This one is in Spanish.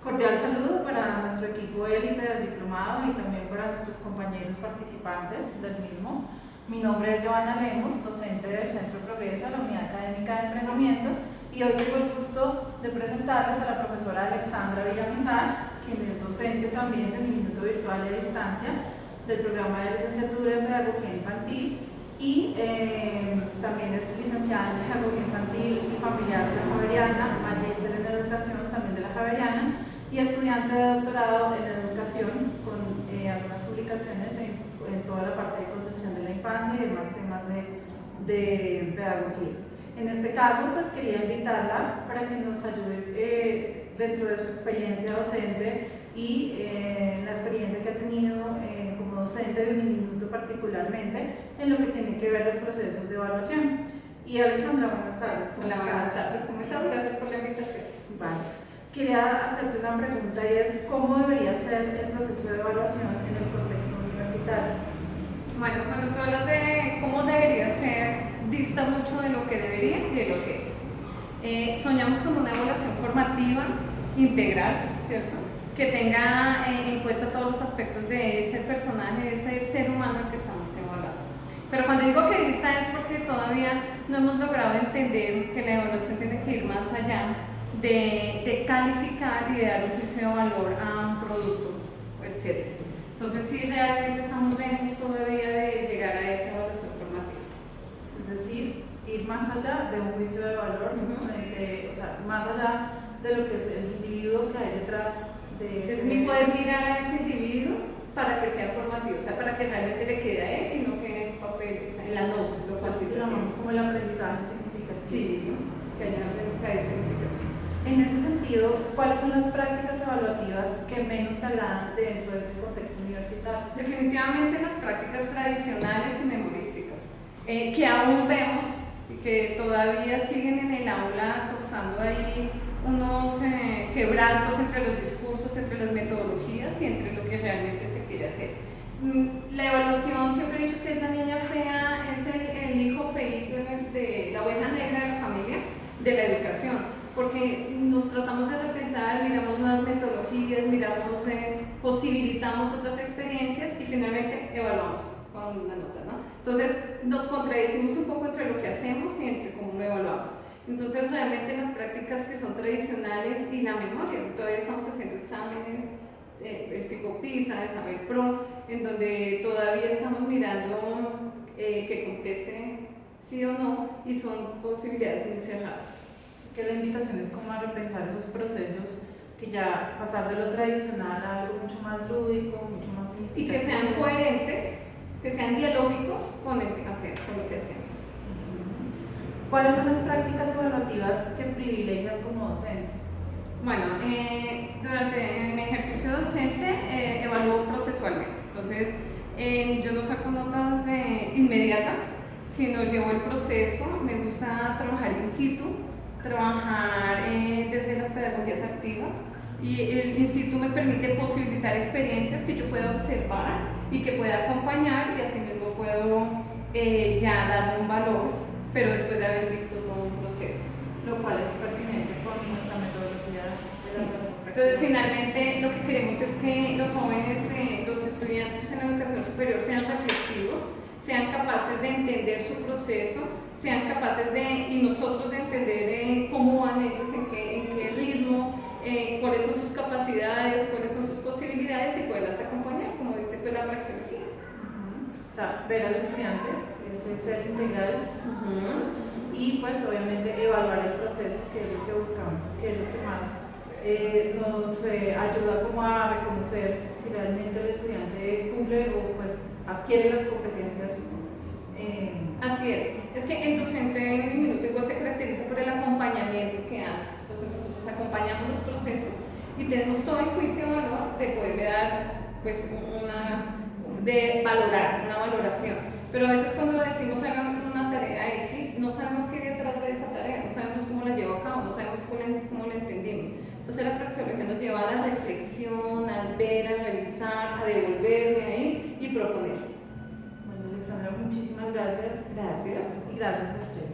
Cordial saludo para nuestro equipo élite del diplomado y también para nuestros compañeros participantes del mismo. Mi nombre es Joana Lemos, docente del Centro Progresa, la Unidad Académica de Emprendimiento, y hoy tengo el gusto de presentarles a la profesora Alexandra Villamizar, quien es docente también del Instituto Virtual de Distancia del programa de licenciatura en Pedagogía Infantil y también es licenciada en Pedagogía Infantil y Familiar de la Javeriana, magíster en Educación también de la Javeriana y estudiante de doctorado en Educación con algunas publicaciones en toda la parte de concepción de la infancia y demás temas de pedagogía. En este caso, pues quería invitarla para que nos ayude dentro de su experiencia docente y la experiencia que ha tenido como docente de un instituto particularmente en lo que tiene que ver los procesos de evaluación. Y Alexandra, buenas tardes. Hola, buenas tardes. ¿Cómo estás? Gracias por la invitación. Vale. Quería hacerte una pregunta y es ¿cómo debería ser el proceso de evaluación en el contexto universitario? Bueno, cuando tú hablas de cómo debería ser, dista mucho de lo que debería y de lo que es. Soñamos con una evaluación formativa, integral, ¿cierto? Que tenga en cuenta todos los aspectos de ese personaje, de ese ser humano al que estamos evaluando. Pero cuando digo que dista es porque todavía no hemos logrado entender que la evaluación tiene que ir más allá de calificar y de dar un juicio de valor a un producto, etc. Entonces, sí, realmente estamos lejos todavía de llegar a esa evaluación formativa. Es decir, ir más allá de un juicio de valor, o sea, más allá de lo que es el individuo que hay detrás de... Es mi poder mirar a ese individuo para que sea formativo, o sea, para que realmente le quede a él y no quede en papel, en la nota, lo cuantitativo. Digamos como el aprendizaje significativo. Sí, que haya un aprendizaje significativo. En ese sentido, ¿cuáles son las prácticas evaluativas que menos te agradan dentro de ese contexto universitario? Definitivamente las prácticas tradicionales y memorísticas, que aún vemos y que todavía siguen en el aula causando ahí unos quebrantos entre los discursos, entre las metodologías y entre lo que realmente se quiere hacer. La evaluación, siempre he dicho que es la niña fea, es el hijo feíto de la oveja negra de la familia, de la educación. Porque nos tratamos de repensar, miramos nuevas metodologías, posibilitamos otras experiencias y finalmente evaluamos con una nota, ¿no? Entonces nos contradecimos un poco entre lo que hacemos y entre cómo lo evaluamos. Entonces realmente las prácticas que son tradicionales y la memoria, todavía estamos haciendo exámenes, el tipo PISA, el Saber Pro, en donde todavía estamos mirando que conteste sí o no y son posibilidades muy cerradas. Que la invitación es como a repensar esos procesos, que ya pasar de lo tradicional a algo mucho más lúdico, mucho más significativo. Y que sean coherentes, que sean dialógicos con el que con lo que hacemos. ¿Cuáles son las prácticas evaluativas que privilegias como docente? Bueno, durante mi ejercicio docente evalúo procesualmente. Entonces, yo no saco notas inmediatas, sino llevo el proceso. Me gusta trabajar in situ, trabajar desde las pedagogías activas y el in situ me permite posibilitar experiencias que yo pueda observar y que pueda acompañar y así mismo puedo ya dar un valor, pero después de haber visto todo un proceso. Lo cual es pertinente con nuestra metodología. Sí. Entonces finalmente lo que queremos es que los jóvenes, los estudiantes en la educación superior sean reflexivos, sean capaces de entender su proceso, sean capaces y nosotros de entender cómo van ellos, en qué ritmo, cuáles son sus capacidades, cuáles son sus posibilidades y poderlas acompañar, como dice pues, la praxeología. O sea, ver al estudiante, ese ser integral, y pues obviamente evaluar el proceso, que es lo que buscamos, que es lo que más nos ayuda como a reconocer si realmente el estudiante cumple o pues adquiere las competencias. Así es que el docente en un minuto igual se caracteriza por el acompañamiento que hace. Entonces nosotros acompañamos los procesos y tenemos todo el juicio de valor de poderle dar pues de valorar, una valoración. Pero a veces cuando decimos hagan una tarea X, no sabemos qué hay detrás de esa tarea, no sabemos cómo la llevo a cabo, no sabemos cómo la entendimos. Entonces la praxeología nos lleva a la reflexión, al ver, a revisar, a devolverme ahí y proponer. Bueno, Alexandra, muchísimas gracias. Gracias. Y gracias a usted.